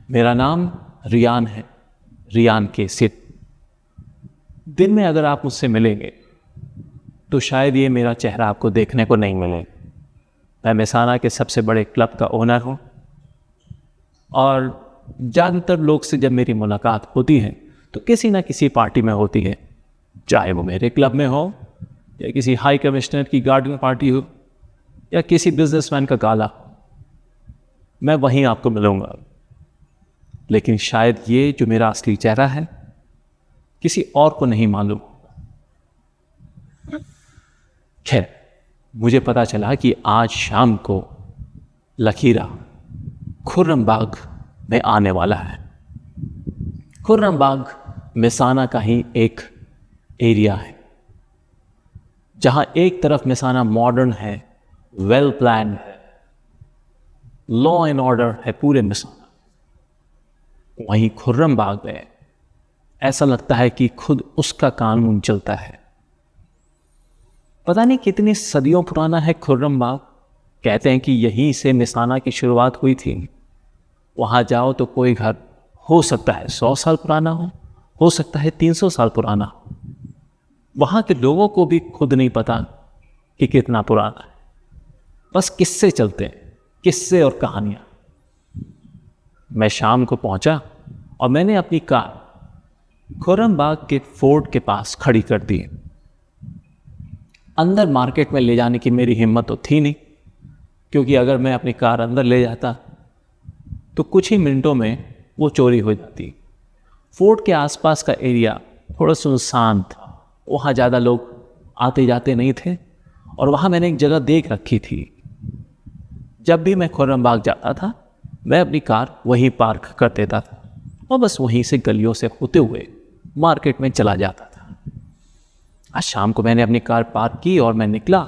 मेरा नाम रियान है, रियान केसित। दिन में अगर आप मुझसे मिलेंगे तो शायद ये मेरा चेहरा आपको देखने को नहीं मिले। मैं मेसाना के सबसे बड़े क्लब का ओनर हूँ और ज़्यादातर लोग से जब मेरी मुलाकात होती है तो किसी ना किसी पार्टी में होती है, चाहे वो मेरे क्लब में हो या किसी हाई कमिश्नर की गार्डन पार्टी हो या किसी बिजनेसमैन का गाला। मैं वहीं आपको मिलूंगा, लेकिन शायद ये जो मेरा असली चेहरा है किसी और को नहीं मालूम। खैर, मुझे पता चला कि आज शाम को लखीरा खुर्रमबाग में आने वाला है। खुर्रमबाग मेसाना का ही एक एरिया है जहां एक तरफ मेसाना मॉडर्न है, वेल प्लान है, लॉ एंड ऑर्डर है पूरे मेसाना, वहीं खुर्रमबाग में ऐसा लगता है कि खुद उसका कानून चलता है। पता नहीं कितनी सदियों पुराना है खुर्रमबाग। कहते हैं कि यहीं से मेसाना की शुरुआत हुई थी। वहाँ जाओ तो कोई घर हो सकता है 100 साल पुराना हो सकता है 300 साल पुराना हो। वहाँ के लोगों को भी खुद नहीं पता कि कितना पुराना है। बस किस्से चलते हैं, किस्से और कहानियाँ। मैं शाम को पहुँचा और मैंने अपनी कार खुर्रमबाग के फोर्ट के पास खड़ी कर दी। अंदर मार्केट में ले जाने की मेरी हिम्मत तो थी नहीं, क्योंकि अगर मैं अपनी कार अंदर ले जाता तो कुछ ही मिनटों में वो चोरी हो जाती। फोर्ट के आसपास का एरिया थोड़ा सुनसान था, वहाँ ज़्यादा लोग आते जाते नहीं थे और वहाँ मैंने एक जगह देख रखी थी। जब भी मैं खुर्रमबाग जाता था मैं अपनी कार वहीं पार्क कर देता था और बस वहीं से गलियों से होते हुए मार्केट में चला जाता था। आज शाम को मैंने अपनी कार पार्क की और मैं निकला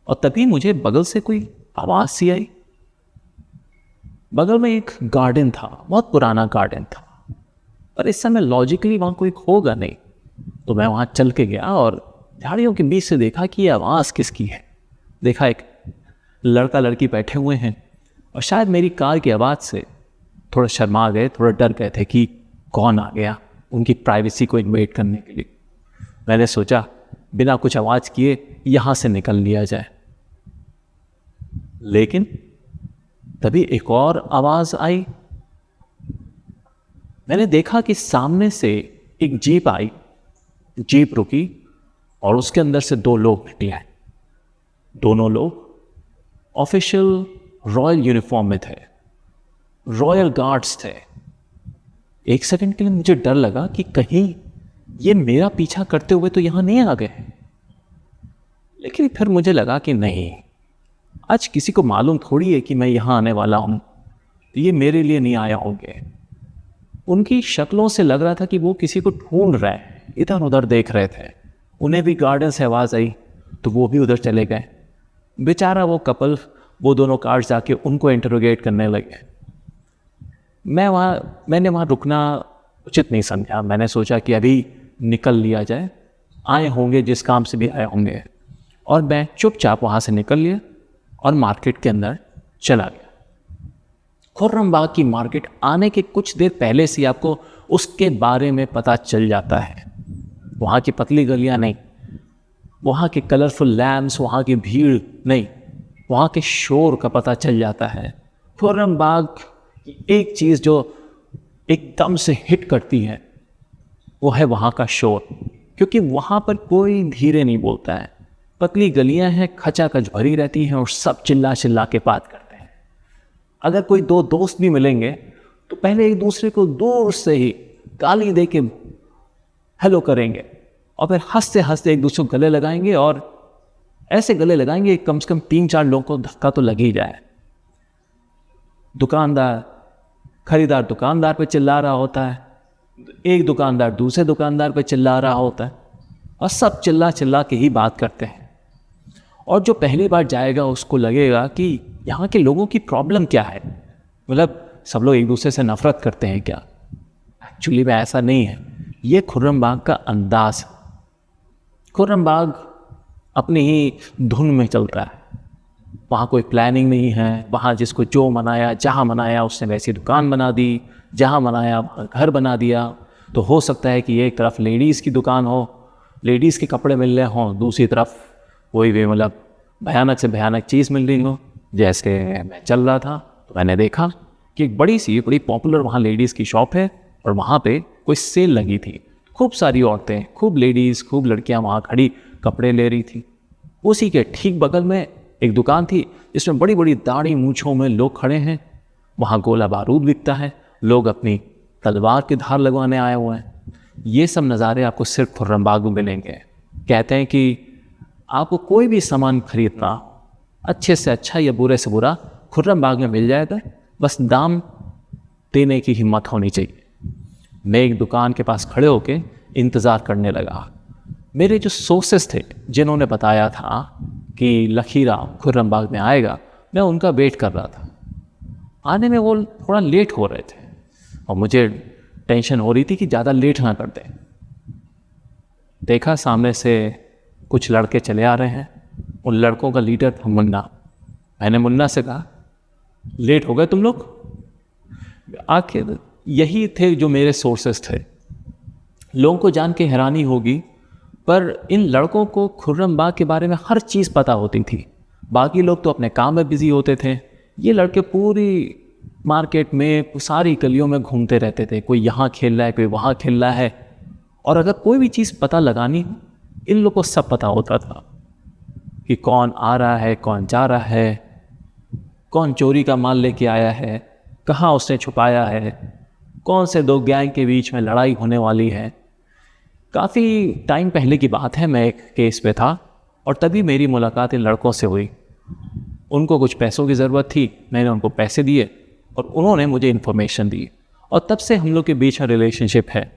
और तभी मुझे बगल से कोई आवाज़ सी आई। बगल में एक गार्डन था, बहुत पुराना गार्डन था, पर इस समय लॉजिकली वहाँ कोई होगा नहीं। तो मैं वहाँ चल के गया और झाड़ियों के बीच से देखा कि ये आवाज़ किसकी है। देखा एक लड़का लड़की बैठे हुए हैं और शायद मेरी कार की आवाज़ से थोड़ा शर्मा गए, थोड़ा डर गए थे कि कौन आ गया उनकी प्राइवेसी को इन्वेट करने के लिए। मैंने सोचा बिना कुछ आवाज़ किए यहाँ से निकल लिया जाए, लेकिन तभी एक और आवाज़ आई। मैंने देखा कि सामने से एक जीप आई, जीप रुकी और उसके अंदर से 2 लोग निकले। दोनों लोग ऑफिशियल रॉयल यूनिफॉर्म में थे, रॉयल गार्ड्स थे। एक सेकंड के लिए मुझे डर लगा कि कहीं ये मेरा पीछा करते हुए तो यहाँ नहीं आ गए, लेकिन फिर मुझे लगा कि नहीं, आज किसी को मालूम थोड़ी है कि मैं यहाँ आने वाला हूँ, तो ये मेरे लिए नहीं आया होंगे। उनकी शक्लों से लग रहा था कि वो किसी को ढूंढ रहे हैं, इधर उधर देख रहे थे। उन्हें भी गार्डन से आवाज़ आई तो वो भी उधर चले गए। बेचारा वो कपल, वो दोनों कार्स जाके उनको इंटरोगेट करने लगे। मैंने वहाँ रुकना उचित नहीं समझा। मैंने सोचा कि अभी निकल लिया जाए, आए होंगे जिस काम से भी आए होंगे, और मैं चुपचाप वहाँ से निकल लिया और मार्केट के अंदर चला गया। खुर्रमबाग की मार्केट आने के कुछ देर पहले से आपको उसके बारे में पता चल जाता है। वहाँ की पतली गलियाँ नहीं, वहाँ के कलरफुल लैम्प्स, वहाँ की भीड़ नहीं, वहाँ के शोर का पता चल जाता है। खुर्रमबाग की एक चीज़ जो एकदम से हिट करती है वो है वहाँ का शोर, क्योंकि वहाँ पर कोई धीरे नहीं बोलता है। पतली गलियाँ हैं, खचाखच भरी रहती हैं और सब चिल्ला चिल्ला के बात करते हैं। अगर कोई 2 दोस्त भी मिलेंगे तो पहले एक दूसरे को दूर से ही गाली दे के हेलो करेंगे और फिर हंसते हंसते एक दूसरे को गले लगाएंगे, और ऐसे गले लगाएंगे कम से कम 3-4 लोगों को धक्का तो लग ही जाए। खरीदार दुकानदार पे चिल्ला रहा होता है, एक दुकानदार दूसरे दुकानदार पे चिल्ला रहा होता है, और सब चिल्ला चिल्ला के ही बात करते हैं। और जो पहली बार जाएगा उसको लगेगा कि यहाँ के लोगों की प्रॉब्लम क्या है, मतलब सब लोग एक दूसरे से नफरत करते हैं क्या। एक्चुअली में ऐसा नहीं है, ये खुर्रमबाग का अंदाज है। खुर्रमबाग अपनी ही धुन में चल रहा है। वहाँ कोई प्लानिंग नहीं है, वहाँ जिसको जो मनाया जहाँ मनाया उसने वैसी दुकान बना दी, जहाँ मनाया वहाँ घर बना दिया। तो हो सकता है कि एक तरफ लेडीज़ की दुकान हो, लेडीज़ के कपड़े मिल रहे हों, दूसरी तरफ कोई भी मतलब भयानक से भयानक चीज़ मिल रही हो। जैसे मैं चल रहा था तो मैंने देखा कि एक बड़ी पॉपुलर वहाँ लेडीज़ की शॉप है और वहाँ पे कोई सेल लगी थी। खूब सारी औरतें, खूब लेडीज़, खूब लड़कियाँ वहाँ खड़ी कपड़े ले रही थी। उसी के ठीक बगल में एक दुकान थी जिसमें बड़ी बड़ी दाढ़ी मूँछों में लोग खड़े हैं। वहाँ गोला बारूद बिकता है, लोग अपनी तलवार की धार लगवाने आए हुए हैं। ये सब नज़ारे आपको सिर्फ खुर्रमबाग में मिलेंगे। कहते हैं कि आपको कोई भी सामान खरीदना अच्छे से अच्छा या बुरे से बुरा खुर्रमबाग में मिल जाएगा, बस दाम देने की हिम्मत होनी चाहिए। मैं एक दुकान के पास खड़े होकर इंतज़ार करने लगा। मेरे जो सोर्सेस थे जिन्होंने बताया था कि लखीरा खुर्रमबाग में आएगा, मैं उनका वेट कर रहा था। आने में वो थोड़ा लेट हो रहे थे और मुझे टेंशन हो रही थी कि ज़्यादा लेट ना कर दें। देखा सामने से कुछ लड़के चले आ रहे हैं। उन लड़कों का लीडर था मुन्ना। मैंने मुन्ना से कहा, लेट हो गए तुम लोग? आखिर यही थे जो मेरे सोर्सेस थे। लोगों को जान के हैरानी होगी, पर इन लड़कों को खुर्रमबाग के बारे में हर चीज़ पता होती थी। बाकी लोग तो अपने काम में बिजी होते थे, ये लड़के पूरी मार्केट में सारी गलियों में घूमते रहते थे। कोई यहाँ खेल रहा है, कोई वहाँ खेल रहा है, और अगर कोई भी चीज़ पता लगानी हो, इन लोगों को सब पता होता था कि कौन आ रहा है, कौन जा रहा है, कौन चोरी का माल लेके आया है, कहाँ उसने छुपाया है, कौन से दो गैंग के बीच में लड़ाई होने वाली है। काफ़ी टाइम पहले की बात है, मैं एक केस पे था और तभी मेरी मुलाकात इन लड़कों से हुई। उनको कुछ पैसों की ज़रूरत थी, मैंने उनको पैसे दिए और उन्होंने मुझे इन्फॉर्मेशन दी, और तब से हम लोग के बीच में रिलेशनशिप है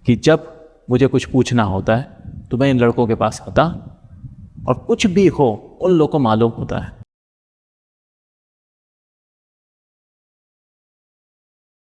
कि जब मुझे कुछ पूछना होता है तो मैं इन लड़कों के पास आता, और कुछ भी हो उन लोगों को मालूम होता है।